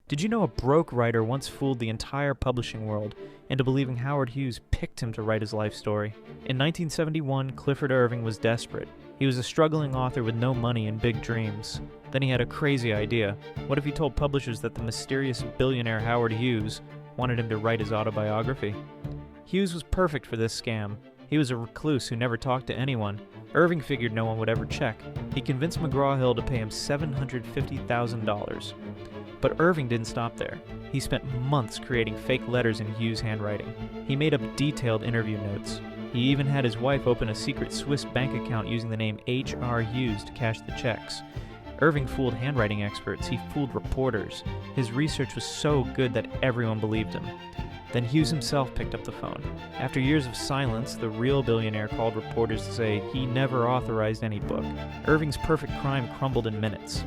Did you know a broke writer once fooled the entire publishing world into believing Howard Hughes picked him to write his life story? In 1971, Clifford Irving was desperate. He was a struggling author with no money and big dreams. Then he had a crazy idea. What if he told publishers that the mysterious billionaire Howard Hughes wanted him to write his autobiography? Hughes was perfect for this scam. He was a recluse who never talked to anyone. Irving figured no one would ever check. He convinced McGraw-Hill to pay him $750,000. But Irving didn't stop there. He spent months creating fake letters in Hughes' handwriting. He made up detailed interview notes. He even had his wife open a secret Swiss bank account using the name H.R. Hughes to cash the checks. Irving fooled handwriting experts. He fooled reporters. His research was so good that everyone believed him. Then Hughes himself picked up the phone. After years of silence, the real billionaire called reporters to say he never authorized any book. Irving's perfect crime crumbled in minutes.